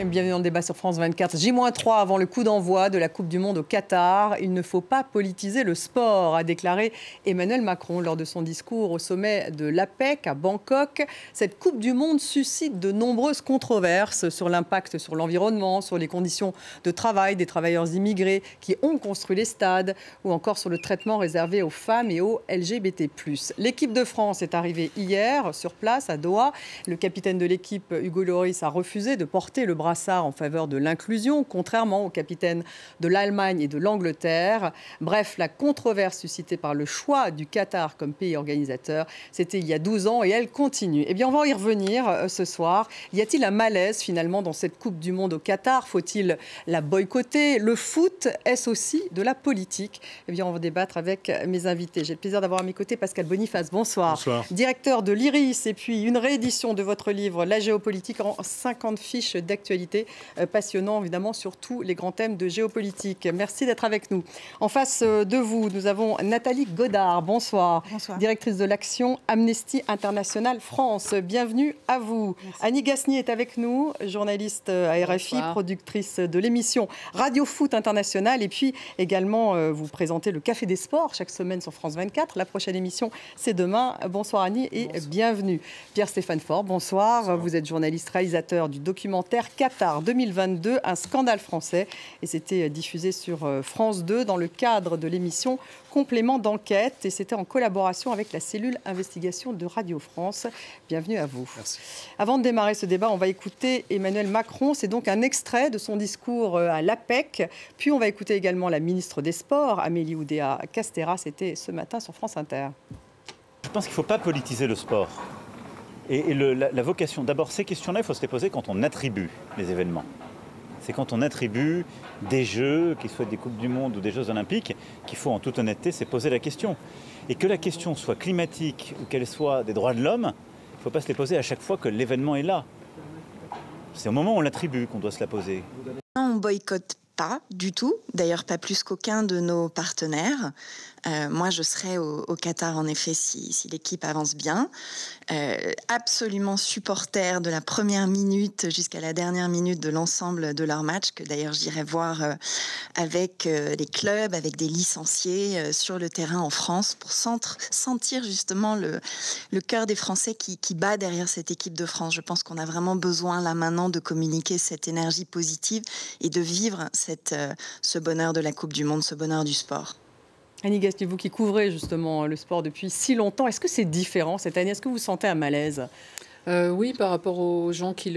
bienvenue dans le débat sur France 24. J-3 avant le coup d'envoi de la Coupe du Monde au Qatar. Il ne faut pas politiser le sport, a déclaré Emmanuel Macron lors de son discours au sommet de l'APEC à Bangkok. Cette Coupe du Monde suscite de nombreuses controverses sur l'impact sur l'environnement, sur les conditions de travail des travailleurs immigrés qui ont construit les stades ou encore sur le traitement réservé aux femmes et aux LGBT+. L'équipe de France est arrivée hier sur place à Doha. Le capitaine de l'équipe, Hugo Lloris, a refusé de porter le brassard en faveur de l'inclusion, contrairement au capitaine de l'Allemagne et de l'Angleterre. Bref, la controverse suscitée par le choix du Qatar comme pays organisateur, c'était il y a 12 ans et elle continue. Eh bien, on va y revenir ce soir. Y a-t-il un malaise finalement dans cette Coupe du Monde au Qatar? Faut-il la boycotter? Le foot, est-ce aussi de la politique? Eh bien, on va débattre avec mes invités. J'ai le plaisir d'avoir à mes côtés Pascal Boniface. Bonsoir. Bonsoir. Directeur de l'IRIS et puis une réédition de votre livre La géopolitique en 50 fiches d'actualité, passionnant évidemment sur tous les grands thèmes de géopolitique. Merci d'être avec nous. En face de vous, nous avons Nathalie Godard. Bonsoir. Bonsoir. Directrice de l'action Amnesty International France. Bienvenue à vous. Merci. Annie Gasnier est avec nous, journaliste à RFI, bonsoir. Productrice de l'émission Radio Foot International. Et puis également, vous présentez le Café des Sports chaque semaine sur France 24. La prochaine émission, c'est demain. Bonsoir Annie et bonsoir. Bienvenue. Pierre-Stéphane Faure, bonsoir. Vous êtes journaliste réalisateur du documentaire Qatar 2022, un scandale français. Et c'était diffusé sur France 2 dans le cadre de l'émission Complément d'enquête. Et c'était en collaboration avec la cellule investigation de Radio France. Bienvenue à vous. Merci. Avant de démarrer ce débat, on va écouter Emmanuel Macron. C'est donc un extrait de son discours à l'APEC. Puis on va écouter également la ministre des Sports, Amélie Oudéa-Castéra. C'était ce matin sur France Inter. Je pense qu'il ne faut pas politiser le sport. Et la vocation, d'abord, ces questions-là, il faut se les poser quand on attribue les événements. C'est quand on attribue des Jeux, qu'ils soient des Coupes du Monde ou des Jeux Olympiques, qu'il faut en toute honnêteté se poser la question. Et que la question soit climatique ou qu'elle soit des droits de l'homme, il ne faut pas se les poser à chaque fois que l'événement est là. C'est au moment où on l'attribue qu'on doit se la poser. On boycotte pas du tout, d'ailleurs pas plus qu'aucun de nos partenaires. Moi, je serai au Qatar, en effet, si l'équipe avance bien. Absolument supporter de la première minute jusqu'à la dernière minute de l'ensemble de leur match, que d'ailleurs j'irai voir avec les clubs, avec des licenciés sur le terrain en France, pour sentir justement le cœur des Français qui bat derrière cette équipe de France. Je pense qu'on a vraiment besoin, là maintenant, de communiquer cette énergie positive et de vivre ce bonheur de la Coupe du Monde, ce bonheur du sport. Annie Gasnier, vous qui couvrez justement le sport depuis si longtemps, est-ce que c'est différent cette année? Est-ce que vous sentez un malaise? Oui, par rapport aux gens qui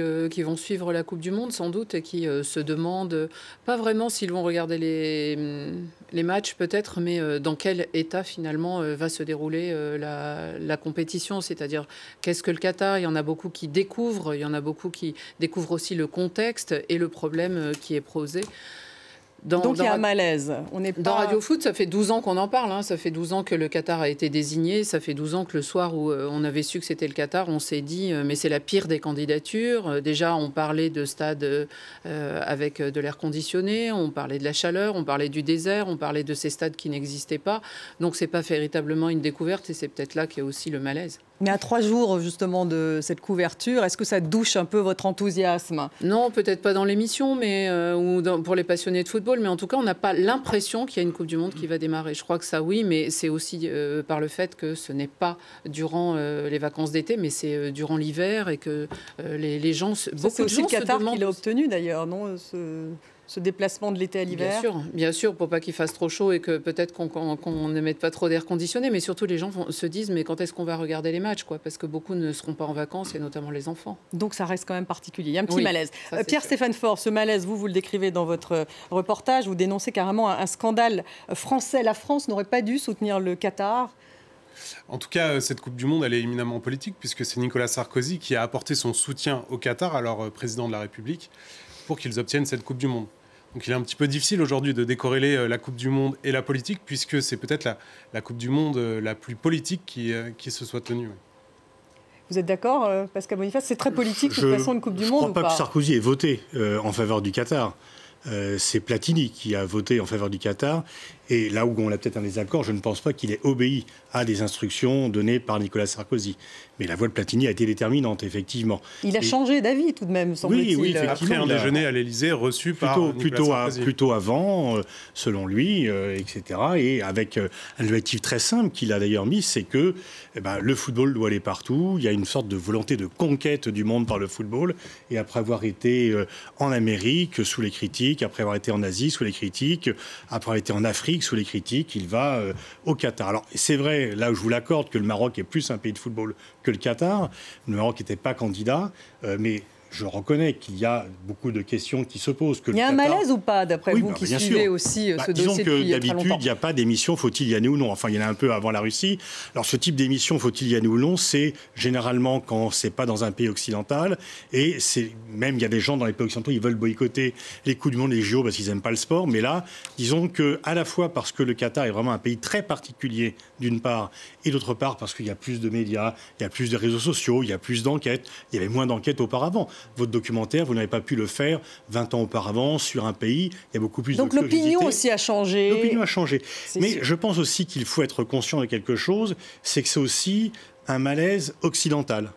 vont suivre la Coupe du Monde, sans doute, et qui se demandent, pas vraiment s'ils vont regarder les matchs peut-être, mais dans quel état finalement va se dérouler la compétition. C'est-à-dire, qu'est-ce que le Qatar? Il y en a beaucoup qui découvrent, il y en a beaucoup qui découvrent aussi le contexte et le problème qui est posé. Donc il y a un malaise. Dans Radio Foot, ça fait 12 ans qu'on en parle. Hein. Ça fait 12 ans que le Qatar a été désigné. Ça fait 12 ans que le soir où on avait su que c'était le Qatar, on s'est dit mais c'est la pire des candidatures. Déjà, on parlait de stades avec de l'air conditionné, on parlait de la chaleur, on parlait du désert, on parlait de ces stades qui n'existaient pas. Donc c'est pas véritablement une découverte et c'est peut-être là qu'il y a aussi le malaise. Mais à 3 jours justement de cette couverture, est-ce que ça douche un peu votre enthousiasme? Non, peut-être pas dans l'émission, mais pour les passionnés de football. Mais en tout cas, on n'a pas l'impression qu'il y a une Coupe du Monde qui va démarrer. Je crois que ça, oui, mais c'est aussi par le fait que ce n'est pas durant les vacances d'été, mais c'est durant l'hiver et que les gens... C'est aussi le Qatar qui l'a obtenu d'ailleurs, non ce déplacement de l'été à l'hiver. Bien sûr, pour pas qu'il fasse trop chaud et que peut-être qu'on ne mette pas trop d'air conditionné, mais surtout les gens se disent mais quand est-ce qu'on va regarder les matchs quoi? Parce que beaucoup ne seront pas en vacances et notamment les enfants. Donc ça reste quand même particulier. Il y a un petit malaise. Pierre-Stéphane Faure, ce malaise, vous le décrivez dans votre reportage, vous dénoncez carrément un scandale français. La France n'aurait pas dû soutenir le Qatar. En tout cas, cette Coupe du Monde, elle est éminemment politique puisque c'est Nicolas Sarkozy qui a apporté son soutien au Qatar, alors président de la République, pour qu'ils obtiennent cette Coupe du Monde. Donc il est un petit peu difficile aujourd'hui de décorréler la Coupe du Monde et la politique, puisque c'est peut-être la Coupe du Monde la plus politique qui se soit tenue. Vous êtes d'accord, Pascal Boniface? C'est très politique, de toute façon, une Coupe du Monde ou pas? Je ne crois pas que Sarkozy ait voté en faveur du Qatar. C'est Platini qui a voté en faveur du Qatar. Et là où on a peut-être un désaccord, je ne pense pas qu'il ait obéi à des instructions données par Nicolas Sarkozy. Mais la voix de Platini a été déterminante, effectivement. Il a changé d'avis tout de même, semble-t-il. Oui, après un déjeuner à l'Élysée reçu par Nicolas Sarkozy. Plutôt avant, selon lui, etc. Et avec un objectif très simple qu'il a d'ailleurs mis, c'est que le football doit aller partout. Il y a une sorte de volonté de conquête du monde par le football. Et après avoir été en Amérique sous les critiques, après avoir été en Asie sous les critiques, après avoir été en Afrique sous les critiques, il va au Qatar. Alors c'est vrai, là où je vous l'accorde, que le Maroc est plus un pays de football que le Qatar. Le Maroc n'était pas candidat, mais je reconnais qu'il y a beaucoup de questions qui se posent. Il y a un malaise ou pas, d'après vous, qui suivez aussi ce dossier depuis très longtemps ? Disons que d'habitude, il n'y a pas d'émission « Faut-il y aller ou non ?» Enfin, il y en a un peu avant la Russie. Alors, ce type d'émission « Faut-il y aller ou non ?» c'est généralement quand c'est pas dans un pays occidental. Et même, il y a des gens dans les pays occidentaux, ils veulent boycotter les Coupes du Monde et les JO parce qu'ils n'aiment pas le sport. Mais là, disons qu'à la fois parce que le Qatar est vraiment un pays très particulier, d'une part, et d'autre part parce qu'il y a plus de médias, il y a plus de réseaux sociaux, il y a plus d'enquêtes. Il y avait moins d'enquêtes auparavant. Votre documentaire, vous n'avez pas pu le faire 20 ans auparavant sur un pays. Il y a beaucoup plus de curiosité. Donc l'opinion aussi a changé. L'opinion a changé. Mais sûr. je pense aussi qu'il faut être conscient de quelque chose, c'est que c'est aussi un malaise occidental.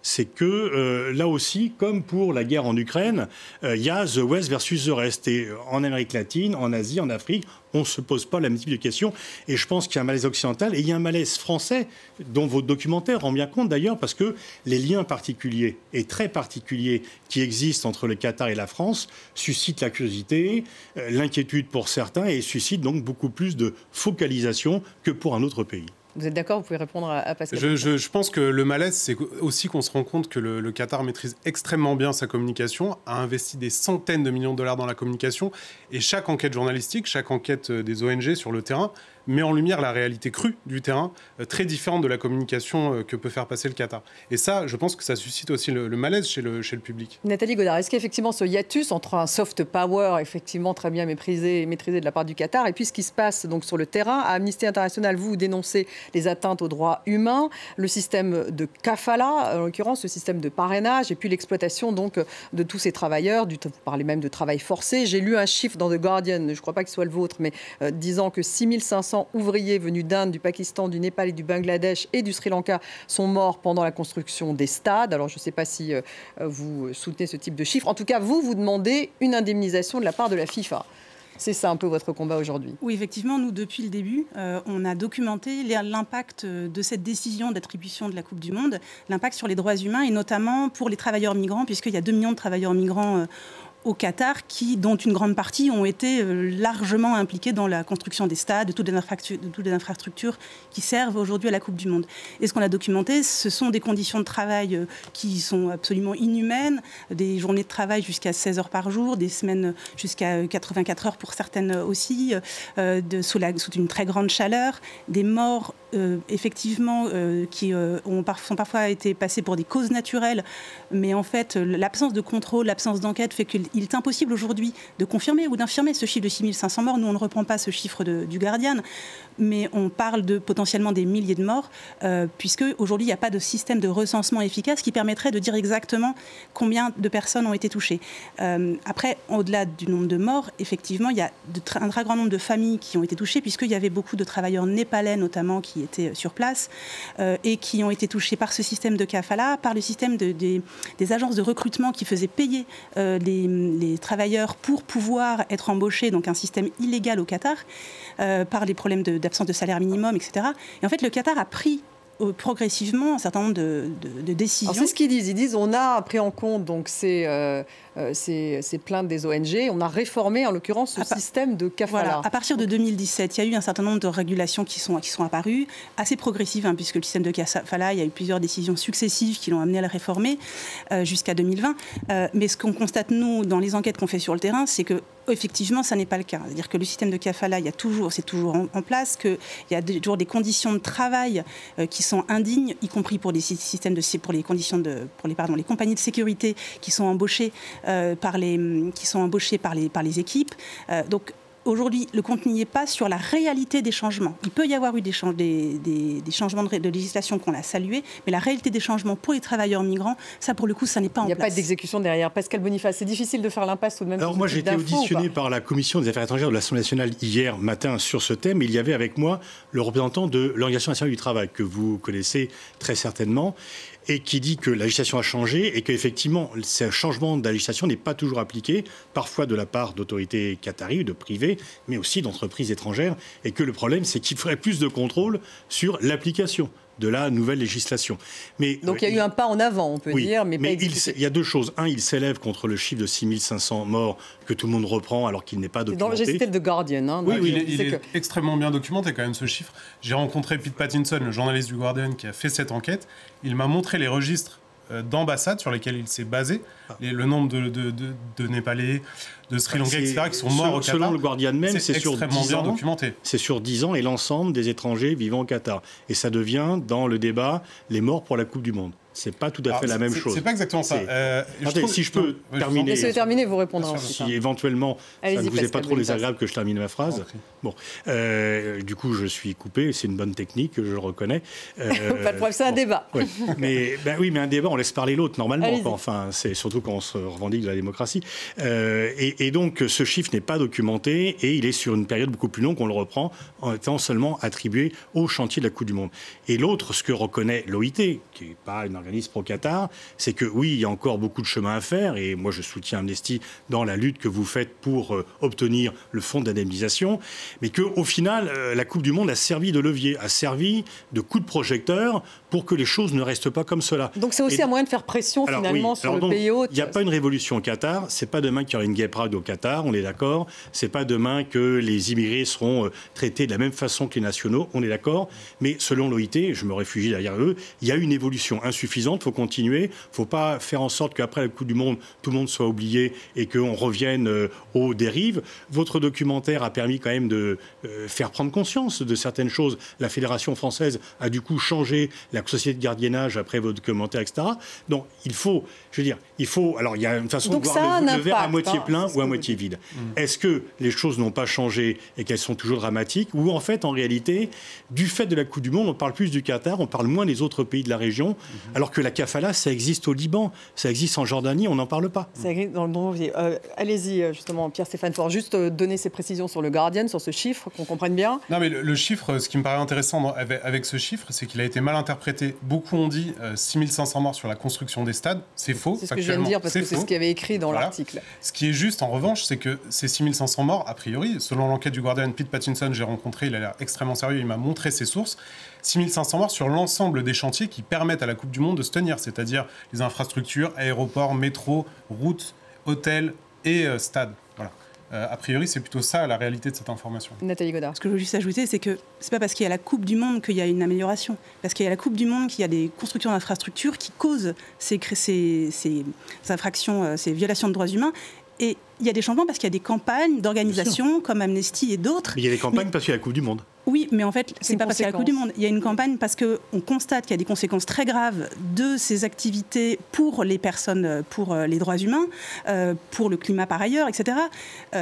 C'est que là aussi, comme pour la guerre en Ukraine, il y a The West versus the Rest. Et en Amérique latine, en Asie, en Afrique, on ne se pose pas la même type de questions. Et je pense qu'il y a un malaise occidental et il y a un malaise français, dont votre documentaire rend bien compte d'ailleurs, parce que les liens particuliers et très particuliers qui existent entre le Qatar et la France suscitent la curiosité, l'inquiétude pour certains et suscitent donc beaucoup plus de focalisation que pour un autre pays. Vous êtes d'accord ? Vous pouvez répondre à Pascal. Je pense que le malaise, c'est aussi qu'on se rend compte que le Qatar maîtrise extrêmement bien sa communication, a investi des centaines de millions de dollars dans la communication, et chaque enquête journalistique, chaque enquête des ONG sur le terrain met en lumière la réalité crue du terrain, très différente de la communication que peut faire passer le Qatar. Et ça, je pense que ça suscite aussi le malaise chez le public. Nathalie Godard, est-ce qu'effectivement ce hiatus entre un soft power effectivement très bien maîtrisé de la part du Qatar et puis ce qui se passe donc sur le terrain, à Amnesty International, vous dénoncez les atteintes aux droits humains, le système de kafala, en l'occurrence le système de parrainage et puis l'exploitation donc de tous ces travailleurs, vous parlez même de travail forcé. J'ai lu un chiffre dans The Guardian, je ne crois pas qu'il soit le vôtre, mais disant que 6500 ouvriers venus d'Inde, du Pakistan, du Népal et du Bangladesh et du Sri Lanka sont morts pendant la construction des stades. Alors, je ne sais pas si vous soutenez ce type de chiffre. En tout cas, vous demandez une indemnisation de la part de la FIFA. C'est ça un peu votre combat aujourd'hui. Oui, effectivement, nous, depuis le début, on a documenté l'impact de cette décision d'attribution de la Coupe du Monde, l'impact sur les droits humains et notamment pour les travailleurs migrants, puisqu'il y a 2 millions de travailleurs migrants au Qatar, dont une grande partie ont été largement impliqués dans la construction des stades, de toutes les infrastructures qui servent aujourd'hui à la Coupe du Monde. Et ce qu'on a documenté, ce sont des conditions de travail qui sont absolument inhumaines, des journées de travail jusqu'à 16 heures par jour, des semaines jusqu'à 84 heures pour certaines aussi, sous une très grande chaleur, des morts effectivement qui sont parfois été passées pour des causes naturelles, mais en fait l'absence de contrôle, l'absence d'enquête fait qu'il est impossible aujourd'hui de confirmer ou d'infirmer ce chiffre de 6500 morts. Nous, on ne reprend pas ce chiffre du Guardian, mais on parle de potentiellement des milliers de morts, puisque aujourd'hui, il n'y a pas de système de recensement efficace qui permettrait de dire exactement combien de personnes ont été touchées. Après, au-delà du nombre de morts, effectivement, il y a un très grand nombre de familles qui ont été touchées, puisqu'il y avait beaucoup de travailleurs népalais, notamment, qui étaient sur place, et qui ont été touchés par ce système de kafala, par le système des agences de recrutement qui faisaient payer les travailleurs pour pouvoir être embauchés, donc un système illégal au Qatar, par les problèmes d'absence de salaire minimum, etc. Et en fait, le Qatar a pris progressivement un certain nombre de décisions. Alors c'est ce qu'ils disent. Ils disent on a pris en compte donc ces plaintes des ONG, on a réformé en l'occurrence ce système de kafala. Voilà. À partir de 2017, il y a eu un certain nombre de régulations qui sont apparues, assez progressives, puisque le système de kafala, il y a eu plusieurs décisions successives qui l'ont amené à le réformer jusqu'à 2020. Mais ce qu'on constate, nous, dans les enquêtes qu'on fait sur le terrain, c'est que effectivement, ça n'est pas le cas. C'est-à-dire que le système de kafala, c'est toujours en place, qu'il y a toujours des conditions de travail qui sont indignes, y compris pour les systèmes pour les compagnies de sécurité qui sont embauchées par les équipes. Donc aujourd'hui, le compte n'y est pas sur la réalité des changements. Il peut y avoir eu des changements de législation qu'on a salués, mais la réalité des changements pour les travailleurs migrants, ça pour le coup, ça n'est pas en place. Il n'y a pas d'exécution derrière. Pascal Boniface, c'est difficile de faire l'impasse tout de même. Alors moi, j'ai été auditionné par la Commission des Affaires étrangères de l'Assemblée nationale hier matin sur ce thème. Il y avait avec moi le représentant de l'Organisation nationale du travail, que vous connaissez très certainement, et qui dit que la législation a changé et qu'effectivement, ce changement de la législation n'est pas toujours appliqué, parfois de la part d'autorités qataries, de privées, mais aussi d'entreprises étrangères, et que le problème, c'est qu'il faudrait plus de contrôle sur l'application de la nouvelle législation. Donc il y a eu un pas en avant, on peut dire, mais pas exécuté. Il y a deux choses. Un, il s'élève contre le chiffre de 6500 morts que tout le monde reprend alors qu'il n'est pas documenté. J'ai cité The Guardian. Hein, il est extrêmement bien documenté quand même ce chiffre. J'ai rencontré Pete Pattinson, le journaliste du Guardian qui a fait cette enquête. Il m'a montré les registres d'ambassades sur lesquels il s'est basé, le nombre de Népalais, de Sri Lankais, etc., qui sont morts au Qatar. Selon le Guardian même, c'est sur 10 ans, documenté. C'est sur 10 ans et l'ensemble des étrangers vivant au Qatar. Et ça devient, dans le débat, les morts pour la Coupe du Monde. C'est pas tout à fait la même chose. C'est pas exactement ça. Si je peux terminer. Laissez-le terminer, vous répondrez. Si éventuellement, ça ne vous est pas trop désagréable que je termine ma phrase. Bon, du coup, je suis coupé. C'est une bonne technique, je le reconnais. Pas de problème, c'est un débat. Ouais. Mais un débat, on laisse parler l'autre normalement. Enfin, c'est surtout quand on se revendique de la démocratie. Et donc, ce chiffre n'est pas documenté et il est sur une période beaucoup plus longue. On le reprend en étant seulement attribué au chantier de la Coupe du Monde. Et l'autre, ce que reconnaît l'OIT, qui n'est pas une organisme pro-Qatar, c'est que oui, il y a encore beaucoup de chemin à faire et moi je soutiens Amnesty dans la lutte que vous faites pour obtenir le fonds d'indemnisation, mais qu'au final, la Coupe du Monde a servi de levier, a servi de coup de projecteur pour que les choses ne restent pas comme cela. Donc c'est aussi un moyen de faire pression finalement sur le pays hôte. Il n'y a pas une révolution au Qatar, c'est pas demain qu'il y aura une gay pride au Qatar, on est d'accord, c'est pas demain que les immigrés seront traités de la même façon que les nationaux, on est d'accord, mais selon l'OIT, je me réfugie derrière eux, il y a une évolution insuffisante. Il faut continuer. Il ne faut pas faire en sorte qu'après la Coupe du Monde, tout le monde soit oublié et qu'on revienne aux dérives. Votre documentaire a permis quand même de faire prendre conscience de certaines choses. La Fédération française a du coup changé la société de gardiennage après votre documentaire, etc. Donc il faut, alors il y a une façon donc de voir le verre à moitié plein ou à moitié vide. Est-ce que les choses n'ont pas changé et qu'elles sont toujours dramatiques ou en fait, en réalité, du fait de la Coupe du Monde, on parle plus du Qatar, on parle moins des autres pays de la région, alors que la kafala, ça existe au Liban, ça existe en Jordanie, on n'en parle pas. Ça existe dans le Donvier. Allez-y, justement, Pierre-Stéphane Faure, juste donner ces précisions sur le Guardian, sur ce chiffre, qu'on comprenne bien. Non, mais le chiffre, ce qui me paraît intéressant avec ce chiffre, c'est qu'il a été mal interprété. Beaucoup ont dit 6500 morts sur la construction des stades. C'est faux. C'est ce que je viens de dire, parce que c'est ce qu'il y avait écrit dans l'article. Ce qui est juste, en revanche, c'est que ces 6500 morts, a priori, selon l'enquête du Guardian, Pete Pattinson, j'ai rencontré, il a l'air extrêmement sérieux, il m'a montré ses sources. 6500 morts sur l'ensemble des chantiers qui permettent à la Coupe du Monde de se tenir, c'est-à-dire les infrastructures, aéroports, métro, routes, hôtels et stades. Voilà. A priori, c'est plutôt ça la réalité de cette information. Nathalie Godard. Ce que je veux juste ajouter, c'est que c'est pas parce qu'il y a la Coupe du Monde qu'il y a une amélioration. Parce qu'il y a la Coupe du Monde qu'il y a des constructions d'infrastructures qui causent ces infractions, ces violations de droits humains. Et il y a des changements parce qu'il y a des campagnes d'organisations comme Amnesty et d'autres. Mais il y a des campagnes parce qu'il y a la Coupe du Monde. Oui, mais en fait, c'est pas parce qu'il y a la Coupe du Monde. Il y a une campagne parce qu'on constate qu'il y a des conséquences très graves de ces activités pour les personnes, pour les droits humains, pour le climat par ailleurs, etc. Il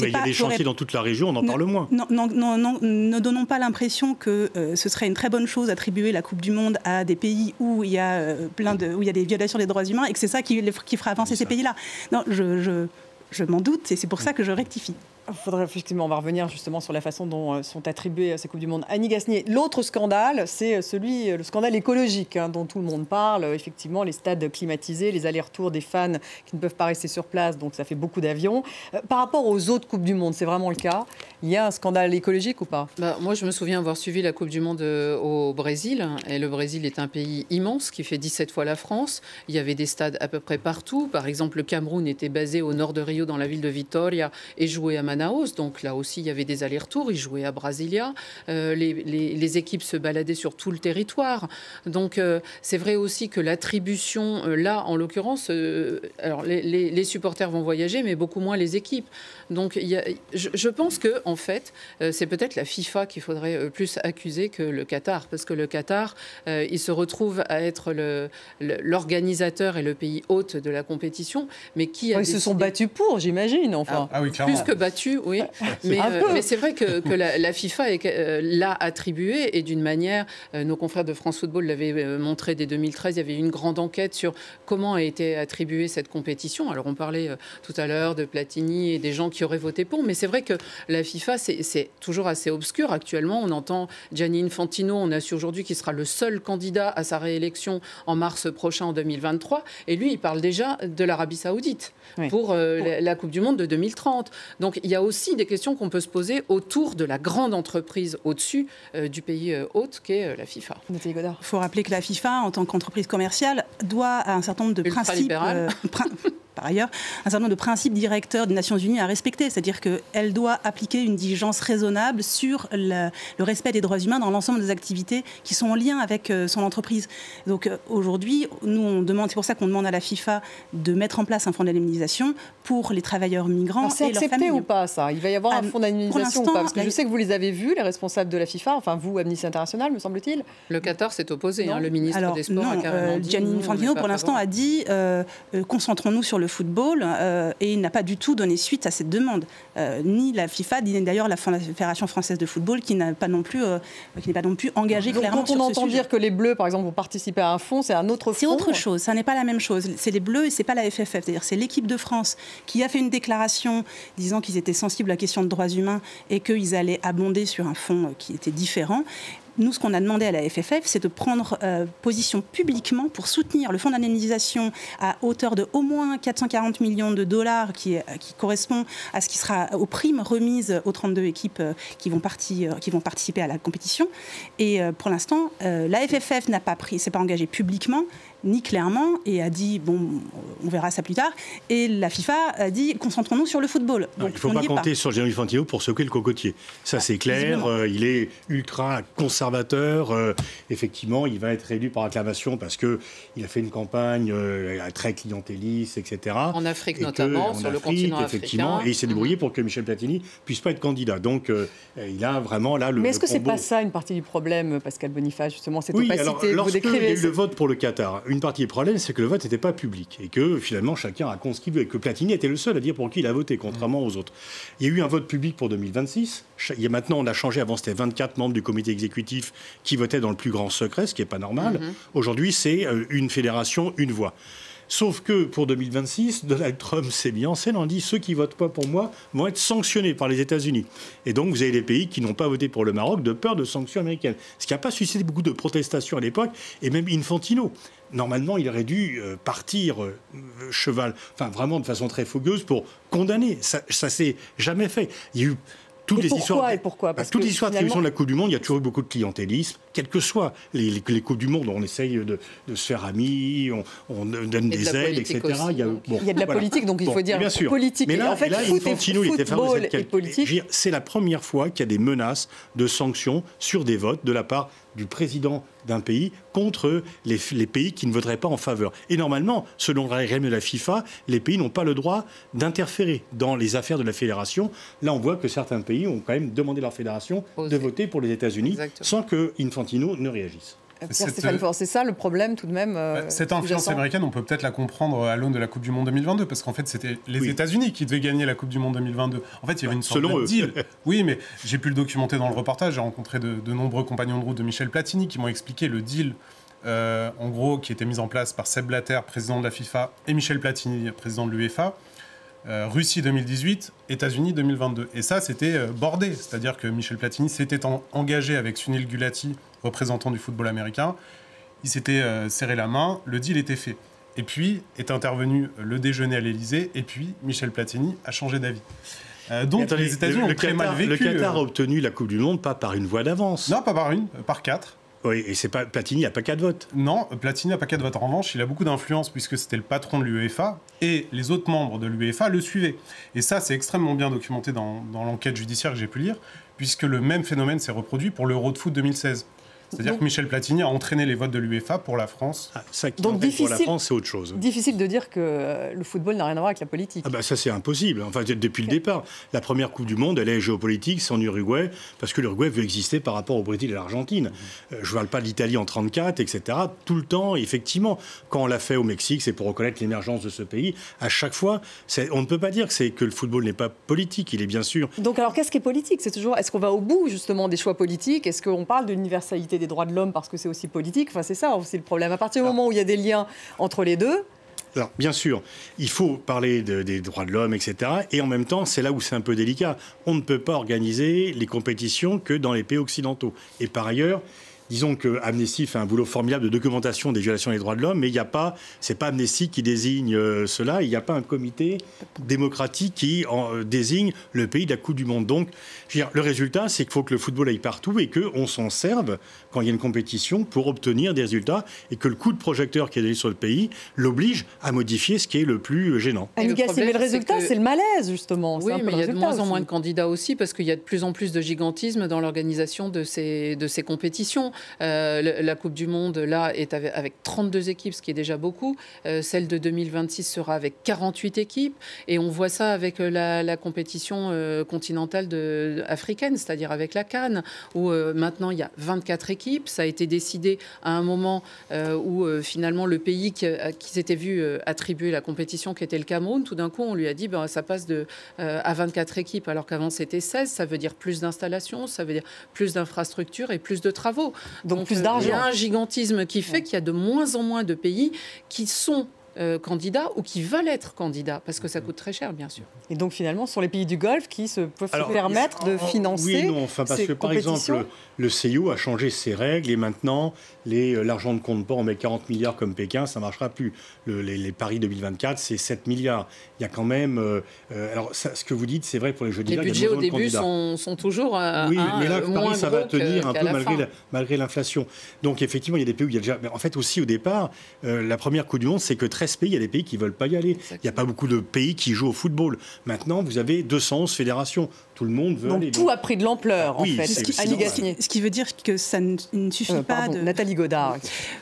y a des chantiers dans toute la région, on en parle moins. Non, ne donnons pas l'impression que ce serait une très bonne chose d'attribuer la Coupe du Monde à des pays où il y a où il y a des violations des droits humains et que c'est ça qui fera avancer ces pays-là. Non, je m'en doute et c'est pour ça que je rectifie. Faudrait effectivement, on va revenir justement sur la façon dont sont attribuées ces Coupes du Monde. Annie Gasnier, l'autre scandale, c'est le scandale écologique dont tout le monde parle. Effectivement, les stades climatisés, les allers-retours des fans qui ne peuvent pas rester sur place, donc ça fait beaucoup d'avions. Par rapport aux autres Coupes du Monde, c'est vraiment le cas. Il y a un scandale écologique ou pas ? Moi, je me souviens avoir suivi la Coupe du Monde au Brésil. Et le Brésil est un pays immense qui fait 17 fois la France. Il y avait des stades à peu près partout. Par exemple, le Cameroun était basé au nord de Rio, dans la ville de Vitória, et jouait à Manaus. Donc là aussi, il y avait des allers-retours. Ils jouaient à Brasilia. Les équipes se baladaient sur tout le territoire. Donc c'est vrai aussi que l'attribution, là, en l'occurrence, alors les supporters vont voyager, mais beaucoup moins les équipes. Donc je pense que en fait, c'est peut-être la FIFA qu'il faudrait plus accuser que le Qatar, parce que le Qatar, il se retrouve à être l'organisateur et le pays hôte de la compétition, mais qui a ils se sont battus pour, j'imagine. Enfin, oui, clairement. Plus que battus. débattu, oui. Mais c'est vrai que la FIFA l'a attribué et d'une manière, nos confrères de France Football l'avaient montré dès 2013, il y avait une grande enquête sur comment a été attribuée cette compétition. Alors on parlait tout à l'heure de Platini et des gens qui auraient voté pour, mais c'est vrai que la FIFA, c'est toujours assez obscur. Actuellement, on entend Gianni Infantino, on a su aujourd'hui qu'il sera le seul candidat à sa réélection en mars prochain, en 2023, et lui, il parle déjà de l'Arabie Saoudite pour la Coupe du Monde de 2030. Donc il y a aussi des questions qu'on peut se poser autour de la grande entreprise au-dessus du pays hôte qu'est la FIFA. Il faut rappeler que la FIFA, en tant qu'entreprise commerciale, doit à un certain nombre de principes... Par ailleurs, un certain nombre de principes directeurs des Nations Unies à respecter. C'est-à-dire qu'elle doit appliquer une diligence raisonnable sur le respect des droits humains dans l'ensemble des activités qui sont en lien avec son entreprise. Donc aujourd'hui, nous, on demande, c'est pour ça qu'on demande à la FIFA de mettre en place un fonds d'indemnisation pour les travailleurs migrants et leurs familles. C'est accepté ou pas, ça? Il va y avoir un fonds d'indemnisation ou pas? Parce que je sais que vous les avez vus, les responsables de la FIFA, enfin vous, Amnesty International, me semble-t-il. Le Qatar s'est opposé, le ministre des Sports a carrément dit... Gianni Infantino, pour l'instant, a dit concentrons-nous sur le football, et il n'a pas du tout donné suite à cette demande. Ni la FIFA, ni d'ailleurs la Fédération française de football, qui n'est pas non plus engagée clairement sur ce sujet. Quand on entend dire que les Bleus, par exemple, vont participer à un fonds, c'est un autre fonds. C'est autre chose, ça n'est pas la même chose. C'est les Bleus et c'est pas la FFF. C'est-à-dire c'est l'équipe de France qui a fait une déclaration disant qu'ils étaient sensibles à la question de droits humains et qu'ils allaient abonder sur un fonds qui était différent. Nous, ce qu'on a demandé à la FFF, c'est de prendre position publiquement pour soutenir le fonds d'indemnisation à hauteur de au moins 440 millions de dollars qui correspond à ce qui sera aux primes remises aux 32 équipes qui vont participer à la compétition. Et pour l'instant, la FFF s'est pas engagée publiquement ni clairement et a dit bon, on verra ça plus tard. Et la FIFA a dit concentrons-nous sur le football. Donc, il ne faut pas compter sur Gianni Infantino pour secouer le cocotier. Ça c'est clair. Il est ultra conservateur. Effectivement, il va être élu par acclamation parce que il a fait une campagne très clientéliste, etc. En Afrique notamment, sur le continent africain. Et il s'est débrouillé pour que Michel Platini puisse pas être candidat. Donc il a vraiment là le. Mais est-ce que c'est pas ça une partie du problème, Pascal Boniface, justement cette opacité? Alors, lorsque il y a eu le vote pour le Qatar, une partie du problème, c'est que le vote n'était pas public et que finalement chacun raconte ce qu'il veut et que Platini était le seul à dire pour qui il a voté, contrairement aux autres. Il y a eu un vote public pour 2026. Maintenant, on a changé. Avant, c'était 24 membres du comité exécutif qui votaient dans le plus grand secret, ce qui n'est pas normal. Aujourd'hui, c'est une fédération, une voix. Sauf que pour 2026, Donald Trump s'est mis en scène en dit ceux qui ne votent pas pour moi vont être sanctionnés par les États-Unis. Et donc vous avez des pays qui n'ont pas voté pour le Maroc de peur de sanctions américaines. Ce qui n'a pas suscité beaucoup de protestations à l'époque. Et même Infantino, normalement, il aurait dû partir cheval, enfin vraiment de façon très fougueuse pour condamner. Ça s'est jamais fait. Il y a eu toutes les histoires de la Coupe du Monde, il y a toujours eu beaucoup de clientélisme, quelles que soient les Coupes du Monde. On essaye de se faire amis, on donne des aides, etc. Il y a de la politique, donc il faut dire politique. Mais là, en fait, Infantino, il était football et politique. C'est la première fois qu'il y a des menaces de sanctions sur des votes de la part du président d'un pays contre les pays qui ne voteraient pas en faveur. Et normalement, selon la règle de la FIFA, les pays n'ont pas le droit d'interférer dans les affaires de la fédération. Là, on voit que certains pays ont quand même demandé à leur fédération de voter pour les États-Unis sans que Infantino ne réagisse. C'est ça le problème tout de même. Cette influence américaine, on peut peut-être la comprendre à l'aune de la Coupe du Monde 2022, parce qu'en fait, c'était les États-Unis qui devaient gagner la Coupe du Monde 2022. En fait, il y avait une sorte de deal. Oui, mais j'ai pu le documenter dans le reportage. J'ai rencontré de nombreux compagnons de route de Michel Platini qui m'ont expliqué le deal, en gros, qui était mis en place par Sepp Blatter, président de la FIFA, et Michel Platini, président de l'UEFA. Russie 2018, États-Unis 2022. Et ça, c'était bordé. C'est-à-dire que Michel Platini s'était engagé avec Sunil Gulati, représentant du football américain. Il s'était serré la main, le deal était fait. Et puis est intervenu le déjeuner à l'Élysée, et puis Michel Platini a changé d'avis. Donc les États-Unis ont très mal vécu. Le Qatar a obtenu la Coupe du Monde pas par une voix d'avance. Non, pas par une, par 4. Oui, et Platini n'a pas 4 votes. Non, Platini n'a pas 4 votes. En revanche, il a beaucoup d'influence puisque c'était le patron de l'UEFA et les autres membres de l'UEFA le suivaient. Et ça, c'est extrêmement bien documenté dans l'enquête judiciaire que j'ai pu lire, puisque le même phénomène s'est reproduit pour l'Euro de foot 2016. C'est-à-dire que Michel Platini a entraîné les votes de l'UEFA pour la France. Donc pour la France, c'est autre chose. Difficile de dire que le football n'a rien à voir avec la politique. Ça, c'est impossible. Enfin, depuis le départ. La première Coupe du Monde, elle est géopolitique, c'est en Uruguay, parce que l'Uruguay veut exister par rapport au Brésil et à l'Argentine. Je ne parle pas de l'Italie en 1934, etc. Tout le temps, effectivement, quand on l'a fait au Mexique, c'est pour reconnaître l'émergence de ce pays. À chaque fois, on ne peut pas dire que le football n'est pas politique. Il est bien sûr... Donc alors, qu'est-ce qui est politique ? C'est toujours, est-ce qu'on va au bout, justement, des choix politiques ? Est-ce qu'on parle de l'universalité des droits de l'homme parce que c'est aussi politique ? Enfin, c'est ça aussi le problème. À partir du moment où il y a des liens entre les deux... Alors, bien sûr, il faut parler des droits de l'homme, etc. Et en même temps, c'est là où c'est un peu délicat. On ne peut pas organiser les compétitions que dans les pays occidentaux. Et par ailleurs... Disons que Amnesty fait un boulot formidable de documentation des violations des droits de l'homme, mais c'est pas Amnesty qui désigne cela. Il n'y a pas un comité démocratique qui désigne le pays de la Coupe du Monde. Donc, je veux dire, le résultat, c'est qu'il faut que le football aille partout et qu'on s'en serve quand il y a une compétition pour obtenir des résultats et que le coup de projecteur qui est donné sur le pays l'oblige à modifier ce qui est le plus gênant. Mais le résultat, c'est le malaise, justement. Oui, mais il y a de moins en moins de candidats aussi parce qu'il y a de plus en plus de gigantisme dans l'organisation de ces compétitions. La Coupe du Monde, là, est avec 32 équipes, ce qui est déjà beaucoup. Celle de 2026 sera avec 48 équipes. Et on voit ça avec la compétition continentale africaine, c'est-à-dire avec la CAN, où maintenant, il y a 24 équipes. Ça a été décidé à un moment où, finalement, le pays qui s'était vu attribuer la compétition, qui était le Cameroun, tout d'un coup, on lui a dit ça passe à 24 équipes, alors qu'avant, c'était 16. Ça veut dire plus d'installations, ça veut dire plus d'infrastructures et plus de travaux. Donc plus d'argent. Il y a un gigantisme qui fait qu'il y a de moins en moins de pays qui sont candidats ou qui veulent être candidats, parce que ça coûte très cher, bien sûr. Et donc finalement, ce sont les pays du Golfe qui peuvent se permettre de financer oui et non, parce que par exemple, le CIO a changé ses règles et maintenant, l'argent ne compte pas, on met 40 milliards comme Pékin, ça ne marchera plus. Les Paris 2024, c'est 7 milliards. Il y a quand même... alors, ce que vous dites, c'est vrai pour les Jeux d'hiver. Les budgets au début sont toujours oui, mais là, Paris, ça va tenir un peu malgré l'inflation. Donc, effectivement, il y a des pays où il y a déjà... Mais en fait, aussi, au départ, la première Coupe du Monde, c'est que 13 pays, il y a des pays qui ne veulent pas y aller. Exactement. Il n'y a pas beaucoup de pays qui jouent au football. Maintenant, vous avez 211 fédérations. Tout le monde veut aller. Donc, tout a pris de l'ampleur, en fait. Ce qui veut dire que ça ne suffit pas de... Nathalie Godard.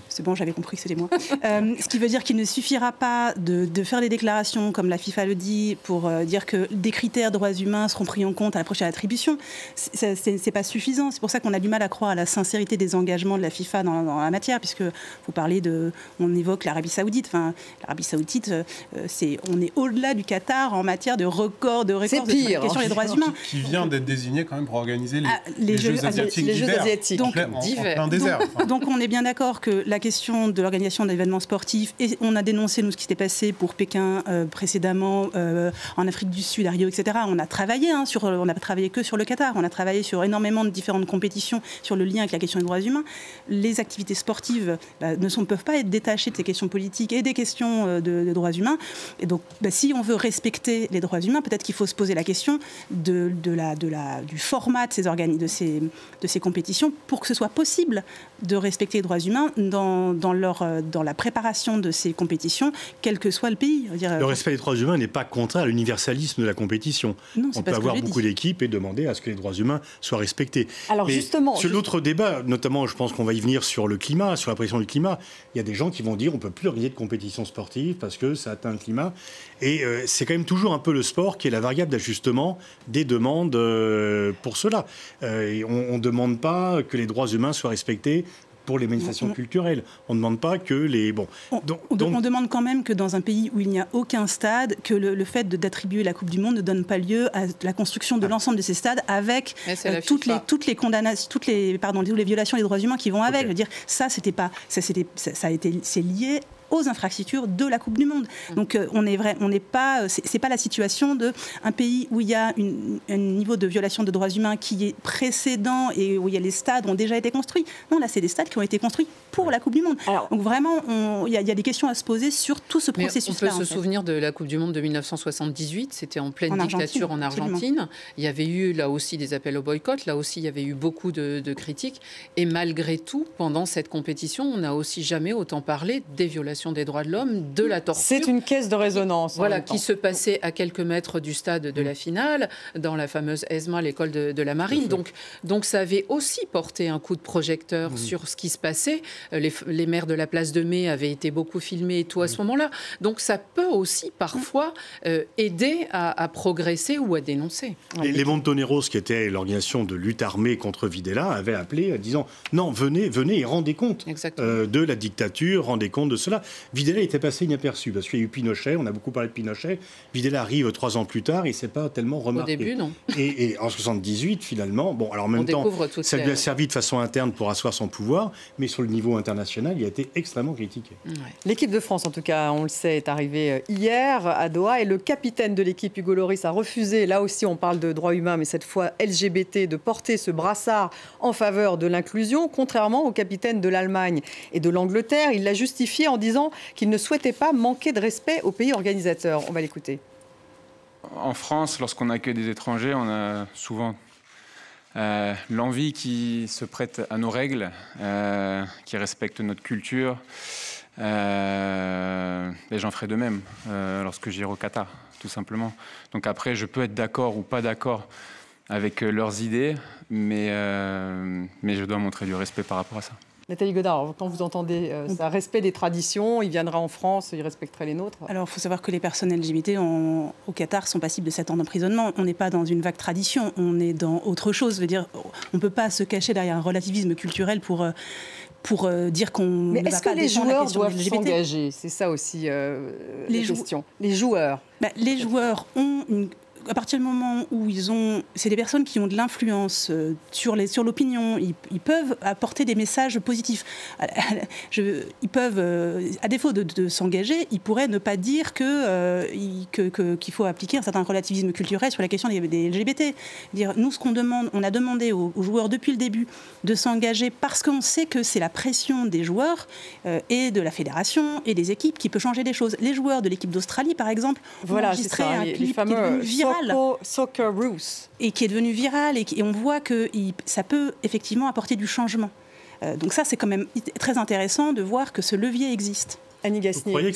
C'est bon, j'avais compris que c'était moi. Ce qui veut dire qu'il ne suffira pas de faire des déclarations, comme la FIFA le dit, pour dire que des critères droits humains seront pris en compte à la prochaine attribution. C'est pas suffisant. C'est pour ça qu'on a du mal à croire à la sincérité des engagements de la FIFA dans la matière, puisque vous parlez on évoque l'Arabie Saoudite. Enfin, l'Arabie Saoudite, on est au-delà du Qatar en matière de records de question des droits humains. Qui vient d'être désigné quand même pour organiser les Jeux asiatiques d'hiver. Donc, en plein désert. Donc on est bien d'accord que la question de l'organisation d'événements sportifs, et on a dénoncé nous ce qui s'était passé pour Pékin précédemment, en Afrique du Sud, à Rio, etc. On a travaillé on n'a pas travaillé que sur le Qatar, on a travaillé sur énormément de différentes compétitions, sur le lien avec la question des droits humains. Les activités sportives ne peuvent pas être détachées de ces questions politiques et des questions de droits humains. Et donc, si on veut respecter les droits humains, peut-être qu'il faut se poser la question du format de ces compétitions pour que ce soit possible de respecter les droits humains dans la préparation de ces compétitions, quel que soit le pays. Le respect des droits humains n'est pas contraire à l'universalisme de la compétition. Non, on peut avoir beaucoup d'équipes et demander à ce que les droits humains soient respectés. Alors justement, sur l'autre débat, notamment, je pense qu'on va y venir sur le climat, sur la pression du climat, il y a des gens qui vont dire on ne peut plus organiser de compétitions sportives parce que ça atteint le climat. Et c'est quand même toujours un peu le sport qui est la variable d'ajustement des demandes pour cela. On ne demande pas que les droits humains soient respectés pour les manifestations culturelles. On ne demande pas que les... On demande quand même que dans un pays où il n'y a aucun stade, que le fait d'attribuer la Coupe du Monde ne donne pas lieu à la construction de l'ensemble de ces stades avec toutes les condamnations, toutes les violations des droits humains qui vont avec. Je veux dire, c'est lié aux infrastructures de la Coupe du Monde. Donc c'est pas la situation d'un pays où il y a un niveau de violation de droits humains qui est précédent et où les stades ont déjà été construits. Non, là c'est des stades qui ont été construits pour la Coupe du Monde. Alors, donc vraiment, il y a des questions à se poser sur tout ce processus-là. On peut se souvenir de la Coupe du Monde de 1978, c'était en pleine dictature en Argentine. Absolument. Il y avait eu là aussi des appels au boycott, là aussi il y avait eu beaucoup de critiques. Et malgré tout, pendant cette compétition, on n'a aussi jamais autant parlé des violations violation des droits de l'homme, de la torture. C'est une caisse de résonance. Voilà, qui se passait à quelques mètres du stade de la finale, dans la fameuse ESMA, l'école de la marine. Donc ça avait aussi porté un coup de projecteur sur ce qui se passait. Les maires de la place de Mai avaient été beaucoup filmés et tout à ce moment-là. Donc ça peut aussi parfois aider à progresser ou à dénoncer. Les Montoneros, qui était l'organisation de lutte armée contre Videla, avaient appelé disant non, venez et rendez compte de la dictature, rendez compte de cela. Videla était passé inaperçu parce qu'il y a eu Pinochet, on a beaucoup parlé de Pinochet. Videla arrive 3 ans plus tard, il ne s'est pas tellement remarqué. Au début, non. Et en 78, finalement, bon, alors en même temps, ça lui a servi de façon interne pour asseoir son pouvoir, mais sur le niveau international, il a été extrêmement critiqué. Ouais. L'équipe de France, en tout cas, on le sait, est arrivée hier à Doha et le capitaine de l'équipe, Hugo Lloris, a refusé, là aussi on parle de droits humains, mais cette fois LGBT, de porter ce brassard en faveur de l'inclusion, contrairement au capitaine de l'Allemagne et de l'Angleterre. Il l'a justifié en disant qu'il ne souhaitait pas manquer de respect aux pays organisateurs. On va l'écouter. En France, lorsqu'on accueille des étrangers, on a souvent l'envie qui se prête à nos règles, qui respectent notre culture. Et j'en ferai de même lorsque j'irai au Qatar, tout simplement. Donc après, je peux être d'accord ou pas d'accord avec leurs idées, mais je dois montrer du respect par rapport à ça. Nathalie Godard, quand vous entendez ça, respect des traditions, il viendra en France, il respecterait les nôtres. Alors, il faut savoir que les personnes LGBT au Qatar sont passibles de 7 ans d'emprisonnement. On n'est pas dans une vague tradition, on est dans autre chose. Je veux dire, on ne peut pas se cacher derrière un relativisme culturel pour dire qu'on ne va pas défendre la question. Mais est-ce que les joueurs doivent s'engager? C'est ça aussi la question. Les joueurs. Les joueurs ont une... À partir du moment où c'est des personnes qui ont de l'influence sur l'opinion, ils peuvent apporter des messages positifs. Ils peuvent, à défaut de s'engager, ils pourraient ne pas dire qu'il faut appliquer un certain relativisme culturel sur la question des LGBT. Nous, ce qu'on demande, on a demandé aux joueurs depuis le début de s'engager parce qu'on sait que c'est la pression des joueurs et de la fédération et des équipes qui peut changer les choses. Les joueurs de l'équipe d'Australie, par exemple, ont enregistré un clip qui est devenu viral. Soccer Bruce. Et qui est devenu viral, et on voit que ça peut effectivement apporter du changement. Donc ça, c'est quand même très intéressant de voir que ce levier existe. Annie Gasnier. Vous croyez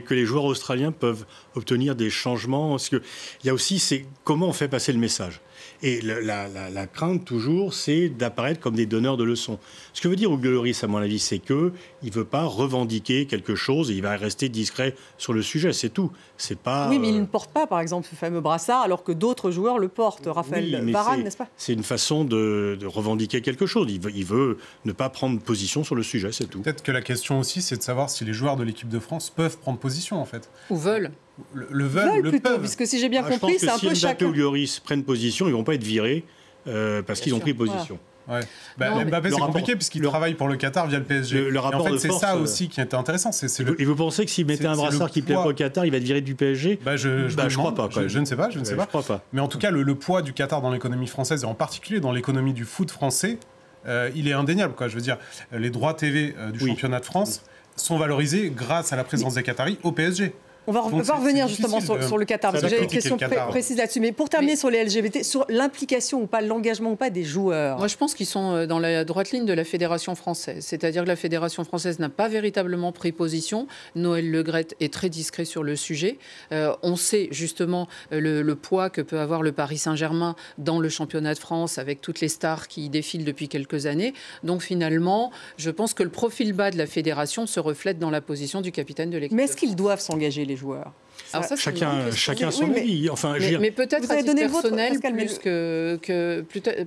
que les joueurs australiens peuvent obtenir des changements? Parce qu'il y a aussi, c'est comment on fait passer le message. Et la crainte, toujours, c'est d'apparaître comme des donneurs de leçons. Ce que veut dire Hugo Lloris, à mon avis, c'est qu'il ne veut pas revendiquer quelque chose et il va rester discret sur le sujet, c'est tout. C'est pas, oui, mais il ne porte pas, par exemple, ce fameux brassard, alors que d'autres joueurs le portent. Raphaël Varane, n'est-ce pas? C'est une façon de revendiquer quelque chose. Il veut ne pas prendre position sur le sujet, c'est tout. Peut-être que la question aussi, c'est de savoir si les joueurs de l'équipe de France peuvent prendre position, en fait. Ou veulent. Le veulent plutôt, peuvent. Puisque si j'ai bien compris, c'est un peu chacun. Si Mbappé ou Lloris prennent position, ils ne vont pas être virés parce qu'ils ont pris position. Ouais. Mbappé, c'est compliqué puisqu'il travaille pour le Qatar via le PSG. Le rapport en fait, de c'est force, ça aussi qui est intéressant. Et vous pensez que s'il mettait un brassard qui ne plaît pas au Qatar, il va être viré du PSG? Je crois pas. Je ne sais pas. Je crois pas. Mais en tout cas, le poids du Qatar dans l'économie française et en particulier dans l'économie du foot français, il est indéniable. Je veux dire, les droits TV du championnat de France sont valorisés grâce à la présence des Qataris au PSG. On va revenir justement sur le Qatar, parce que j'avais une question précise là-dessus. Mais pour terminer sur les LGBT, sur l'implication ou pas, l'engagement ou pas des joueurs. Moi, je pense qu'ils sont dans la droite ligne de la Fédération française. C'est-à-dire que la Fédération française n'a pas véritablement pris position. Noël Le Graët est très discret sur le sujet. On sait justement le poids que peut avoir le Paris Saint-Germain dans le championnat de France, avec toutes les stars qui y défilent depuis quelques années. Donc finalement, je pense que le profil bas de la Fédération se reflète dans la position du capitaine de l'équipe. Mais est-ce qu'ils doivent s'engager, les joueurs? Alors ça, chacun son avis. Enfin, mais peut-être à titre personnel,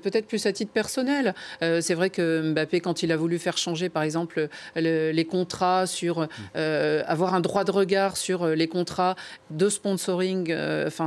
peut-être plus à titre personnel. C'est vrai que Mbappé, quand il a voulu faire changer, par exemple, les contrats sur avoir un droit de regard sur les contrats de sponsoring,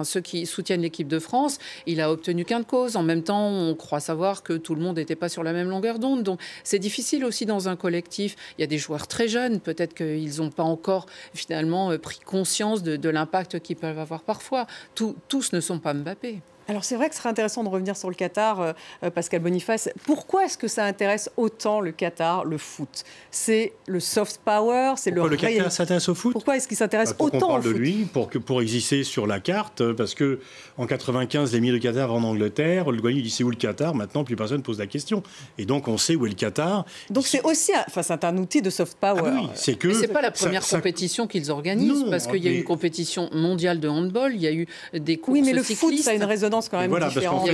ceux qui soutiennent l'équipe de France, il a obtenu gain de cause. En même temps, on croit savoir que tout le monde n'était pas sur la même longueur d'onde. Donc, c'est difficile aussi dans un collectif. Il y a des joueurs très jeunes, peut-être qu'ils n'ont pas encore finalement pris conscience de l'impact qu'ils peuvent avoir parfois. Tous ne sont pas Mbappé. Alors c'est vrai que ce serait intéressant de revenir sur le Qatar, Pascal Boniface. Pourquoi est-ce que ça intéresse autant le Qatar, le foot? C'est le soft power, c'est le Qatar s'intéresse au foot? Pourquoi est-ce qu'il s'intéresse autant au foot? On parle de lui pour exister sur la carte, parce que en 95, l'émir du Qatar va en Angleterre, le douanier dit c'est où le Qatar? Maintenant, plus personne ne pose la question. Et donc on sait où est le Qatar. Donc c'est aussi, c'est un outil de soft power. Ah oui, c'est que. Mais c'est pas la première compétition qu'ils organisent, parce qu'il y a eu une compétition mondiale de handball, il y a eu des courses cyclistes. Oui, mais le foot, ça a une résonance quand même différente.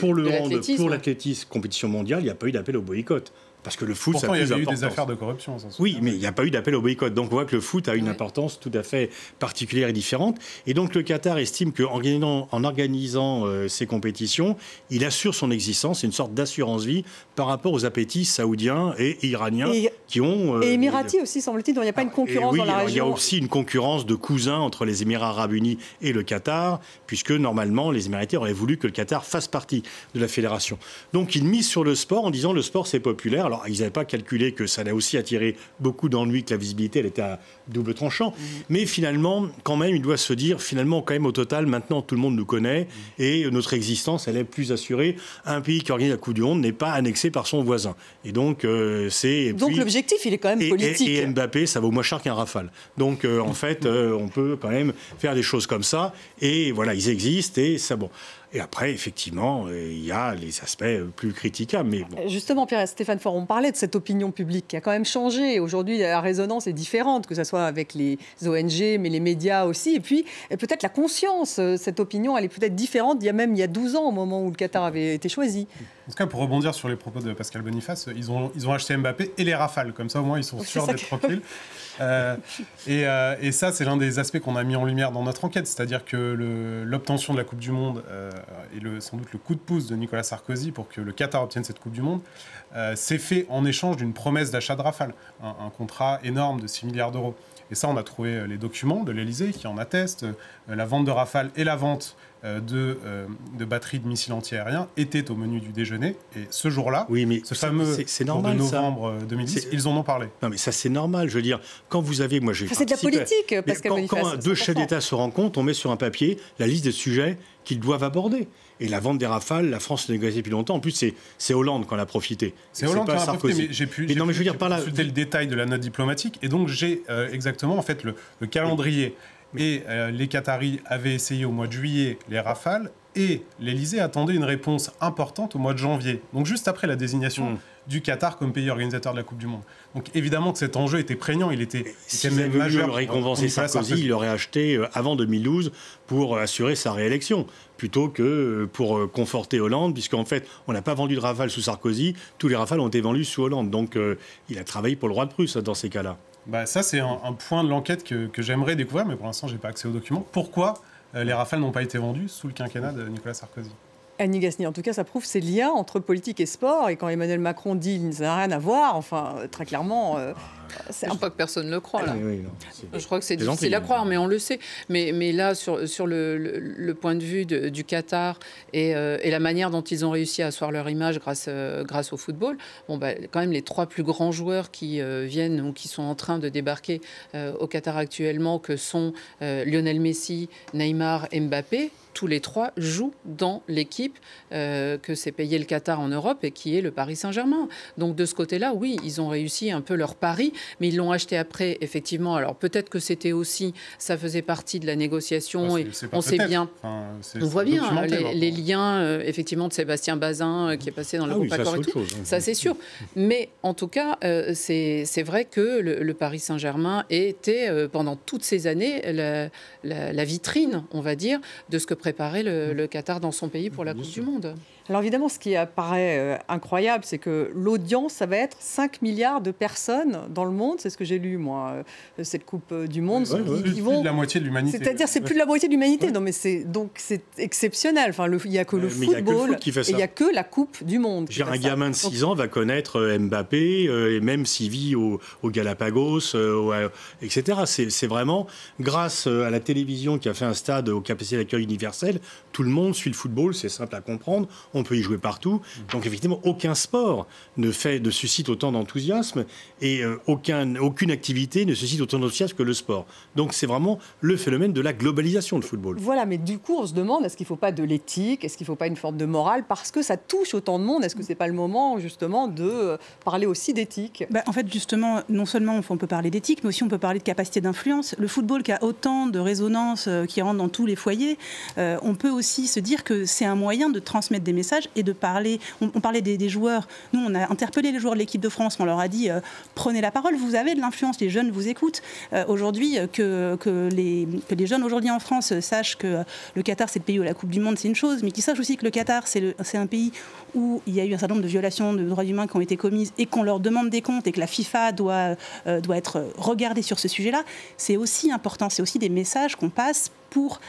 Pour l'athlétisme, compétition mondiale, il n'y a pas eu d'appel au boycott. Parce que le foot, pourtant, ça a plus d'importance. Il y a eu des affaires de corruption. Oui, mais il n'y a pas eu d'appel au boycott. Donc on voit que le foot a une importance tout à fait particulière et différente. Et donc le Qatar estime qu'en organisant ces compétitions, il assure son existence, c'est une sorte d'assurance-vie par rapport aux appétits saoudiens et iraniens qui ont... et émiratis aussi, semble-t-il, donc il n'y a pas une concurrence dans la région. Il y a aussi une concurrence de cousins entre les Émirats arabes unis et le Qatar, puisque normalement les Émiratis auraient voulu que le Qatar fasse partie de la fédération. Donc ils misent sur le sport en disant le sport c'est populaire. Alors, ils n'avaient pas calculé que ça allait aussi attirer beaucoup d'ennuis, que la visibilité, elle était à double tranchant. Mais finalement, quand même, il doit se dire, finalement, quand même, au total, maintenant, tout le monde nous connaît et notre existence, elle est plus assurée. Un pays qui organise la Coupe du Monde n'est pas annexé par son voisin. Et donc, Donc, l'objectif, il est quand même politique. Et Mbappé, ça vaut moins cher qu'un Rafale. Donc, en fait, on peut quand même faire des choses comme ça. Et voilà, ils existent et ça, bon. Et après, effectivement, il y a les aspects plus critiquables. Mais bon. Justement, Stéphane Faure, on parlait de cette opinion publique qui a quand même changé. Aujourd'hui, la résonance est différente, que ce soit avec les ONG, mais les médias aussi. Et puis, peut-être la conscience, cette opinion, elle est peut-être différente il y a 12 ans, au moment où le Qatar avait été choisi. En tout cas, pour rebondir sur les propos de Pascal Boniface, ils ont acheté Mbappé et les Rafales. Comme ça, au moins, ils sont sûrs d'être tranquilles. Et ça, c'est l'un des aspects qu'on a mis en lumière dans notre enquête. C'est-à-dire que l'obtention de la Coupe du Monde et sans doute le coup de pouce de Nicolas Sarkozy pour que le Qatar obtienne cette Coupe du Monde s'est fait en échange d'une promesse d'achat de Rafale. Un contrat énorme de 6 milliards d'euros. Et ça, on a trouvé les documents de l'Élysée qui en attestent. La vente de Rafale et la vente de batteries de missiles antiaériens étaient au menu du déjeuner. Et ce jour-là, ce fameux jour de novembre 2010, ils en ont parlé. Non, mais ça, c'est normal. Je veux dire, quand vous avez... Moi, c'est de la politique, Pascal Boniface. Quand deux chefs d'État se rencontrent, on met sur un papier la liste des sujets qu'ils doivent aborder. Et la vente des Rafales, la France l'a négocié depuis longtemps. En plus, c'est Hollande qui en a profité. C'est Hollande qui en a profité, mais j'ai pu consulter le détail de la note diplomatique. Et donc, j'ai exactement en fait, le calendrier. Et les Qataris avaient essayé au mois de juillet les Rafales et l'Élysée attendait une réponse importante au mois de janvier. Donc juste après la désignation du Qatar comme pays organisateur de la Coupe du Monde. Donc évidemment que cet enjeu était prégnant, il était même majeur. Récompenser Sarkozy, il l'aurait acheté avant 2012 pour assurer sa réélection, plutôt que pour conforter Hollande, puisqu'en fait, on n'a pas vendu de Rafale sous Sarkozy, tous les Rafales ont été vendus sous Hollande. Donc il a travaillé pour le roi de Prusse dans ces cas-là. Ça, c'est un point de l'enquête que j'aimerais découvrir, mais pour l'instant, je n'ai pas accès aux documents. Pourquoi les Rafales n'ont pas été vendus sous le quinquennat de Nicolas Sarkozy? Annie Gasnier, en tout cas, ça prouve ces liens entre politique et sport. Et quand Emmanuel Macron dit qu'il n'a rien à voir, enfin, très clairement... Je crois que personne ne le croit, là. Oui, je crois que c'est difficile à croire, mais on le sait. Mais là, sur le point de vue du Qatar et la manière dont ils ont réussi à asseoir leur image grâce au football, quand même, les trois plus grands joueurs qui viennent ou qui sont en train de débarquer au Qatar actuellement, que sont Lionel Messi, Neymar et Mbappé, tous les trois jouent dans l'équipe que s'est payé le Qatar en Europe et qui est le Paris Saint-Germain. Donc de ce côté-là, oui, ils ont réussi un peu leur pari, mais ils l'ont acheté après, effectivement. Alors peut-être que c'était aussi, ça faisait partie de la négociation et on sait bien, on voit bien les liens effectivement de Sébastien Bazin qui est passé dans le groupe Accor et tout. Ça c'est sûr. Mais en tout cas, c'est vrai que le Paris Saint-Germain était pendant toutes ces années la vitrine, on va dire, de ce que préparer le Qatar dans son pays pour la Coupe du Monde. Alors évidemment, ce qui apparaît incroyable, c'est que l'audience, ça va être 5 milliards de personnes dans le monde. C'est ce que j'ai lu, moi, cette Coupe du Monde. Plus de la moitié de l'humanité. C'est-à-dire, c'est plus de la moitié de l'humanité. Non, mais c'est exceptionnel. Enfin, il n'y a que le football et il n'y a que la Coupe du Monde. Un gamin de 6 ans va connaître Mbappé, et même s'il vit au Galapagos, etc. C'est vraiment, grâce à la télévision qui a fait un stade aux capacités d'accueil universelles, tout le monde suit le football, c'est simple à comprendre. on peut y jouer partout. Donc effectivement, aucun sport ne suscite autant d'enthousiasme et aucune activité ne suscite autant d'enthousiasme que le sport. Donc c'est vraiment le phénomène de la globalisation de football. Voilà, mais du coup, on se demande, est-ce qu'il ne faut pas de l'éthique, est-ce qu'il ne faut pas une forme de morale, parce que ça touche autant de monde, est-ce que ce n'est pas le moment, justement, de parler aussi d'éthique ? En fait, justement, non seulement on peut parler d'éthique, mais aussi on peut parler de capacité d'influence. Le football qui a autant de résonance, qui rentre dans tous les foyers, on peut aussi se dire que c'est un moyen de transmettre des messages et de parler. On parlait des joueurs. Nous, on a interpellé les joueurs de l'équipe de France, on leur a dit prenez la parole, vous avez de l'influence, les jeunes vous écoutent. Aujourd'hui, que les jeunes aujourd'hui en France sachent que le Qatar c'est le pays où la Coupe du Monde, c'est une chose, mais qu'ils sachent aussi que le Qatar c'est un pays où il y a eu un certain nombre de violations de droits humains qui ont été commises et qu'on leur demande des comptes et que la FIFA doit être regardée sur ce sujet-là, c'est aussi important, c'est aussi des messages qu'on passe pour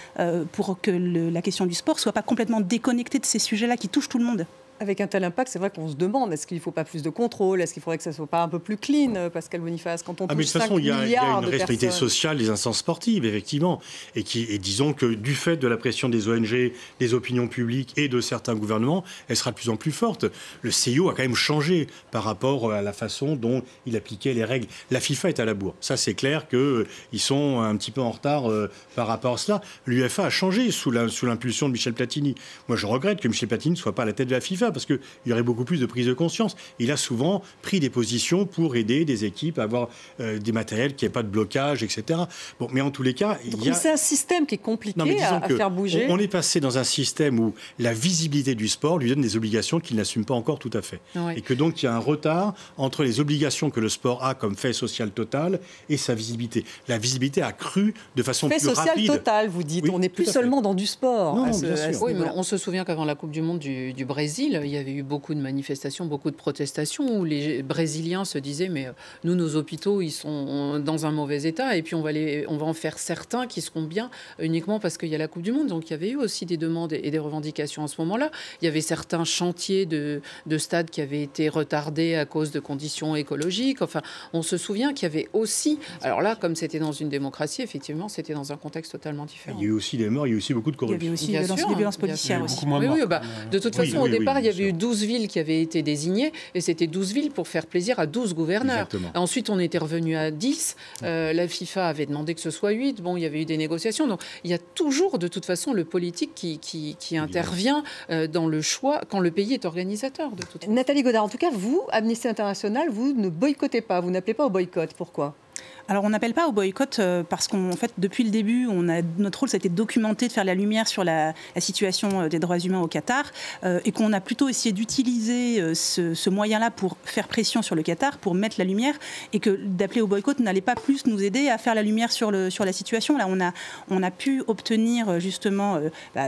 que la question du sport ne soit pas complètement déconnectée de ces sujets-là qui touchent tout le monde. Avec un tel impact, c'est vrai qu'on se demande, est-ce qu'il ne faut pas plus de contrôle ? Est-ce qu'il faudrait que ça ne soit pas un peu plus clean, Pascal Boniface, quand on touche 5 milliards de personnes ? Mais de toute façon, il y a une responsabilité sociale des instances sportives, effectivement. Et disons que du fait de la pression des ONG, des opinions publiques et de certains gouvernements, elle sera de plus en plus forte. Le CIO a quand même changé par rapport à la façon dont il appliquait les règles. La FIFA est à la bourre. Ça, c'est clair qu'ils sont un petit peu en retard par rapport à cela. L'UEFA a changé sous l'impulsion de Michel Platini. Moi, je regrette que Michel Platini ne soit pas à la tête de la FIFA, parce qu'il y aurait beaucoup plus de prise de conscience. Il a souvent pris des positions pour aider des équipes à avoir des matériels, qu'il n'y ait pas de blocage, etc. Bon, mais en tous les cas... C'est un système qui est compliqué à faire bouger. On est passé dans un système où la visibilité du sport lui donne des obligations qu'il n'assume pas encore tout à fait. Oui. Et que donc il y a un retard entre les obligations que le sport a comme fait social total et sa visibilité. La visibilité a cru de façon plus rapide. Fait social total, vous dites. Oui, on n'est plus seulement dans du sport. Non, bien sûr. Oui, mais on se souvient qu'avant la Coupe du Monde du Brésil, il y avait eu beaucoup de manifestations, beaucoup de protestations où les Brésiliens se disaient mais nous, nos hôpitaux, ils sont dans un mauvais état et puis on va en faire certains qui seront bien uniquement parce qu'il y a la Coupe du Monde. Donc il y avait eu aussi des demandes et des revendications à ce moment-là. Il y avait certains chantiers de stades qui avaient été retardés à cause de conditions écologiques. Enfin, on se souvient qu'il y avait aussi... Alors là, comme c'était dans une démocratie, effectivement, c'était dans un contexte totalement différent. Il y a eu aussi des morts, il y a eu aussi beaucoup de corruption. Il y avait aussi des violences policières aussi. De toute façon, au départ, il y avait eu 12 villes qui avaient été désignées et c'était 12 villes pour faire plaisir à 12 gouverneurs. Ensuite, on était revenu à 10. La FIFA avait demandé que ce soit 8. Bon, il y avait eu des négociations. Donc, il y a toujours, de toute façon, le politique qui intervient dans le choix quand le pays est organisateur. De toute façon. Nathalie Godard, en tout cas, vous, Amnesty International, vous ne boycottez pas. Vous n'appelez pas au boycott. Pourquoi ? Alors, on n'appelle pas au boycott parce qu'en fait, depuis le début, notre rôle, c'était de documenter, de faire la lumière sur la situation des droits humains au Qatar et qu'on a plutôt essayé d'utiliser ce moyen-là pour faire pression sur le Qatar, pour mettre la lumière et que d'appeler au boycott n'allait pas plus nous aider à faire la lumière sur la situation. Là, on a pu obtenir justement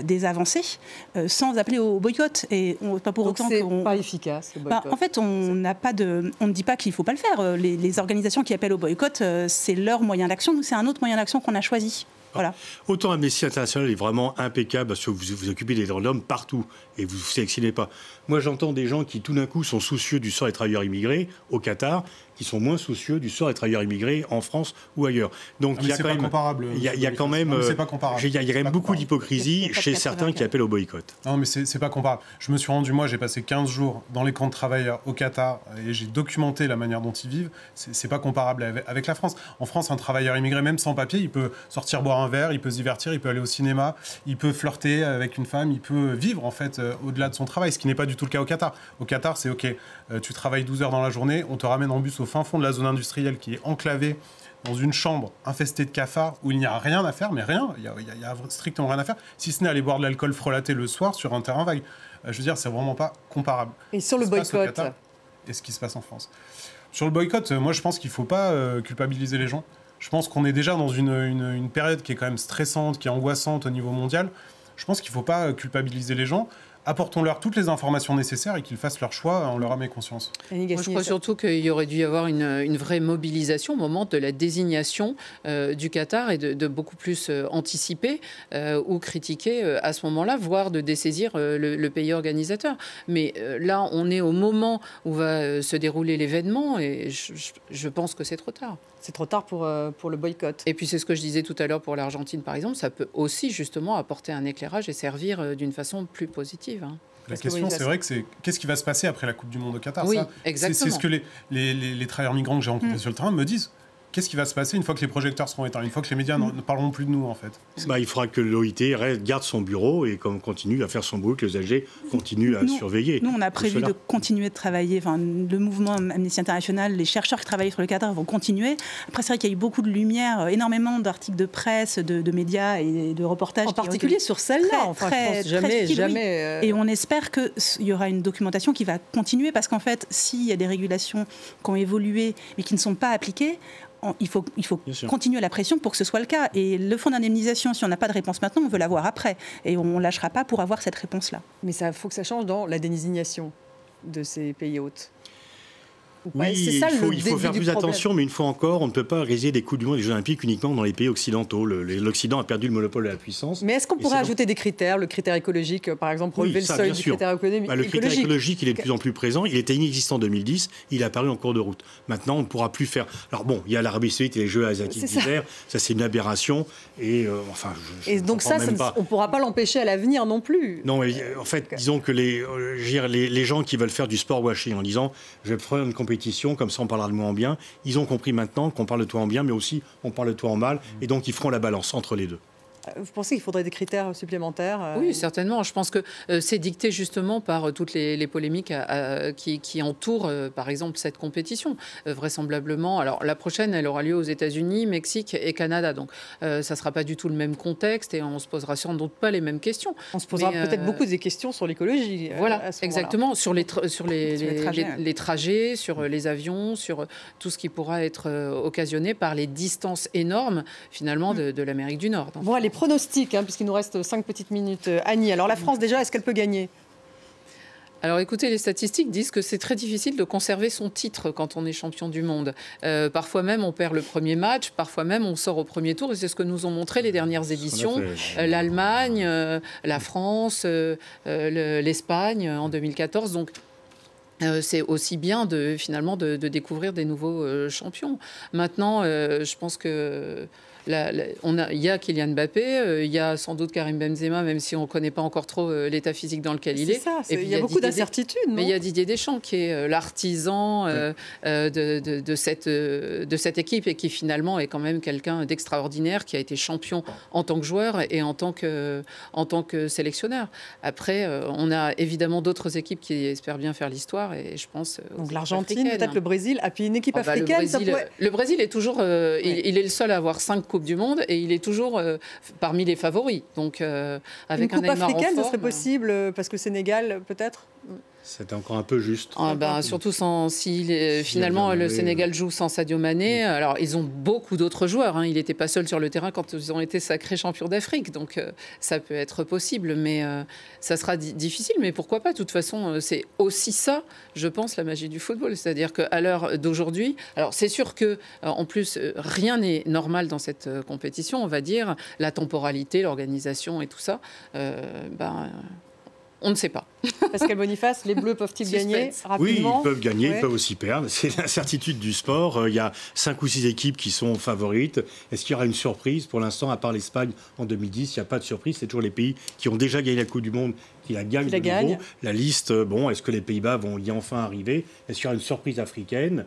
des avancées sans appeler au boycott. Et pas pour autant c'est pas efficace, le boycott. En fait, on ne dit pas qu'il ne faut pas le faire. Les organisations qui appellent au boycott, c'est leur moyen d'action. Nous, c'est un autre moyen d'action qu'on a choisi. Voilà. Autant Amnesty International est vraiment impeccable parce que vous occupez des droits de l'homme partout et vous ne vous sélectionnez pas. Moi, j'entends des gens qui, tout d'un coup, sont soucieux du sort des travailleurs immigrés au Qatar, qui sont moins soucieux du sort des travailleurs immigrés en France ou ailleurs. Donc, il y a quand même, il y a quand même, il y a quand même beaucoup d'hypocrisie chez certains qui appellent au boycott. Non, mais c'est pas comparable. Je me suis rendu, moi, j'ai passé 15 jours dans les camps de travailleurs au Qatar et j'ai documenté la manière dont ils vivent. C'est pas comparable avec la France. En France, un travailleur immigré, même sans papier, il peut sortir boire un verre, il peut se divertir, il peut aller au cinéma, il peut flirter avec une femme, il peut vivre en fait au-delà de son travail, ce qui n'est pas du tout le cas au Qatar. Au Qatar, c'est OK, tu travailles 12 heures dans la journée, on te ramène en bus au fin fond de la zone industrielle qui est enclavée dans une chambre infestée de cafards où il n'y a rien à faire, mais rien, il y a strictement rien à faire, si ce n'est aller boire de l'alcool frelaté le soir sur un terrain vague. Je veux dire, c'est vraiment pas comparable. Et sur le boycott et ce qui se passe en France. Sur le boycott, moi je pense qu'il ne faut pas culpabiliser les gens. Je pense qu'on est déjà dans une période qui est quand même stressante, qui est angoissante au niveau mondial. Je pense qu'il ne faut pas culpabiliser les gens. Apportons-leur toutes les informations nécessaires et qu'ils fassent leur choix en leur âme et conscience. Moi, je crois surtout qu'il y aurait dû y avoir une vraie mobilisation au moment de la désignation du Qatar et de beaucoup plus anticiper ou critiquer à ce moment-là, voire de dessaisir le pays organisateur. Mais là, on est au moment où va se dérouler l'événement et je pense que c'est trop tard. C'est trop tard pour le boycott. Et puis c'est ce que je disais tout à l'heure pour l'Argentine, par exemple. Ça peut aussi justement apporter un éclairage et servir d'une façon plus positive. La question, c'est vrai que c'est qu'est-ce qui va se passer après la Coupe du Monde au Qatar? Oui, ça, exactement. c'est ce que les travailleurs migrants que j'ai rencontrés sur le terrain me disent. Qu'est-ce qui va se passer une fois que les projecteurs seront éteints, une fois que les médias ne parleront plus de nous, en fait? Il faudra que l'OIT garde son bureau et continue à faire son boulot, que les AG continuent à surveiller. Nous, on a prévu de continuer de travailler. Enfin, le mouvement Amnesty International, les chercheurs qui travaillent sur le Qatar vont continuer. Après, c'est vrai qu'il y a eu beaucoup de lumière, énormément d'articles de presse, de médias et de reportages. En particulier sur celle-là, enfin, je pense jamais. Et on espère qu'il y aura une documentation qui va continuer, parce qu'en fait, s'il y a des régulations qui ont évolué mais qui ne sont pas appliquées, il faut continuer la pression pour que ce soit le cas. Et le fonds d'indemnisation, si on n'a pas de réponse maintenant, on veut l'avoir après. Et on ne lâchera pas pour avoir cette réponse-là. Mais il faut que ça change dans la désignation de ces pays hôtes. Oui, il faut faire plus attention, mais une fois encore, on ne peut pas réaliser des Coupes du Monde et des Jeux Olympiques uniquement dans les pays occidentaux. L'Occident a perdu le monopole de la puissance. Mais est-ce qu'on pourrait ajouter des critères, le critère écologique, par exemple, relever le seuil du critère économique? Le critère écologique, il est de plus en plus présent. Il était inexistant en 2010, il est apparu en cours de route. Maintenant, on ne pourra plus faire... Alors bon, il y a l'Arabie Saoudite et les Jeux asiatiques d'hiver, ça c'est une aberration. Et donc ça, on ne pourra pas l'empêcher à l'avenir non plus. Non, mais en fait, disons que les gens qui veulent faire du sport washing en disant « je vais faire une compétition, comme ça on parlera de moi en bien », ils ont compris maintenant qu'on parle de toi en bien, mais aussi on parle de toi en mal, et donc ils feront la balance entre les deux. Vous pensez qu'il faudrait des critères supplémentaires? Oui, certainement. Je pense que c'est dicté justement par toutes les polémiques qui entourent, par exemple, cette compétition. Vraisemblablement, alors la prochaine, elle aura lieu aux États-Unis, Mexique et Canada. Donc, ça ne sera pas du tout le même contexte et on ne se posera sans doute pas les mêmes questions. On se posera peut-être beaucoup des questions sur l'écologie. Voilà, exactement. Sur les trajets, sur les avions, sur tout ce qui pourra être occasionné par les distances énormes, finalement, de l'Amérique du Nord. Bon, allez, pronostics, puisqu'il nous reste 5 petites minutes. Annie, alors la France déjà, est-ce qu'elle peut gagner? Alors écoutez, les statistiques disent que c'est très difficile de conserver son titre quand on est champion du monde. Parfois même on perd le premier match, parfois même on sort au premier tour, et c'est ce que nous ont montré les dernières éditions. L'Allemagne, la France, l'Espagne en 2014. Donc c'est aussi bien finalement de découvrir des nouveaux champions. Maintenant, je pense que... il y a Kylian Mbappé, il y a sans doute Karim Benzema, même si on ne connaît pas encore trop l'état physique dans lequel il est. Et puis, il y a beaucoup d'incertitudes. Mais il y a Didier Deschamps qui est l'artisan de cette équipe et qui finalement est quand même quelqu'un d'extraordinaire, qui a été champion en tant que joueur et en tant que sélectionneur. Après, on a évidemment d'autres équipes qui espèrent bien faire l'histoire, et je pense... Donc l'Argentine, peut-être le Brésil, et puis une équipe africaine. Le Brésil est toujours... il est le seul à avoir 5 Coupes du Monde et il est toujours parmi les favoris. Donc, avec une coupe africaine, ça serait possible, parce que Sénégal, peut-être? C'était encore un peu juste. Surtout finalement le Sénégal joue sans Sadio Mané. Alors ils ont beaucoup d'autres joueurs. Il n'était pas seul sur le terrain quand ils ont été sacrés champions d'Afrique. Donc ça peut être possible, mais ça sera difficile. Mais pourquoi pas? De toute façon, c'est aussi ça, je pense, la magie du football. C'est-à-dire qu'à l'heure d'aujourd'hui, alors c'est sûr que en plus rien n'est normal dans cette compétition. On va dire la temporalité, l'organisation et tout ça. On ne sait pas. Pascal Boniface, les Bleus peuvent-ils gagner rapidement? Oui, ils peuvent gagner, ils peuvent aussi perdre. C'est l'incertitude du sport. Il y a 5 ou 6 équipes qui sont favorites. Est-ce qu'il y aura une surprise? Pour l'instant, à part l'Espagne en 2010, il n'y a pas de surprise. C'est toujours les pays qui ont déjà gagné la Coupe du Monde qui la gagnent de nouveau. La liste, est-ce que les Pays-Bas vont y enfin arriver? Est-ce qu'il y aura une surprise africaine?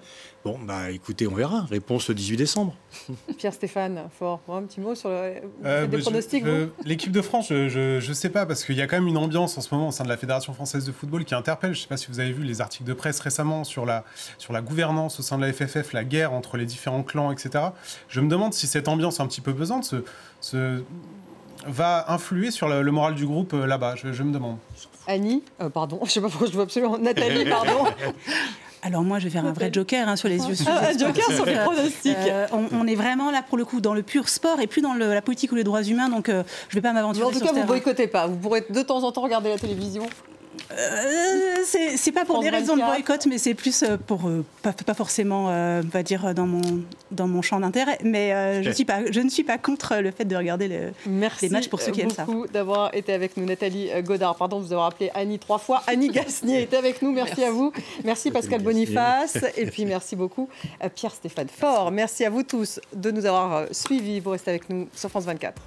Écoutez, on verra. Réponse le 18 décembre. Pierre-Stéphane Faure, un petit mot sur des pronostics. L'équipe de France, je ne sais pas, parce qu'il y a quand même une ambiance en ce moment au sein de la Fédération française de football qui interpelle. Je ne sais pas si vous avez vu les articles de presse récemment sur la gouvernance au sein de la FFF, la guerre entre les différents clans, etc. Je me demande si cette ambiance un petit peu pesante va influer sur le moral du groupe là-bas. Je me demande. Annie, pardon, je ne sais pas pourquoi je vois absolument. Nathalie, pardon. Alors moi, je vais faire un vrai joker sur les yeux. Un joker sur les pronostics. On est vraiment là, pour le coup, dans le pur sport et plus dans la politique ou les droits humains. Donc, je ne vais pas m'aventurer sur ce terrain. En tout cas, vous ne boycottez pas. Vous pourrez de temps en temps regarder la télévision. C'est pas pour des raisons de boycott, mais c'est plus pour pas forcément, on va dire, dans mon champ d'intérêt. Mais je ne suis pas contre le fait de regarder les matchs pour ceux qui aiment ça. Merci beaucoup d'avoir été avec nous. Nathalie Godard, pardon de vous avoir appelé Annie 3 fois. Annie Gasnier était avec nous. Merci à vous. Merci Pascal Boniface. Et puis merci beaucoup Pierre-Stéphane Faure. Merci à vous tous de nous avoir suivis. Vous restez avec nous sur France 24.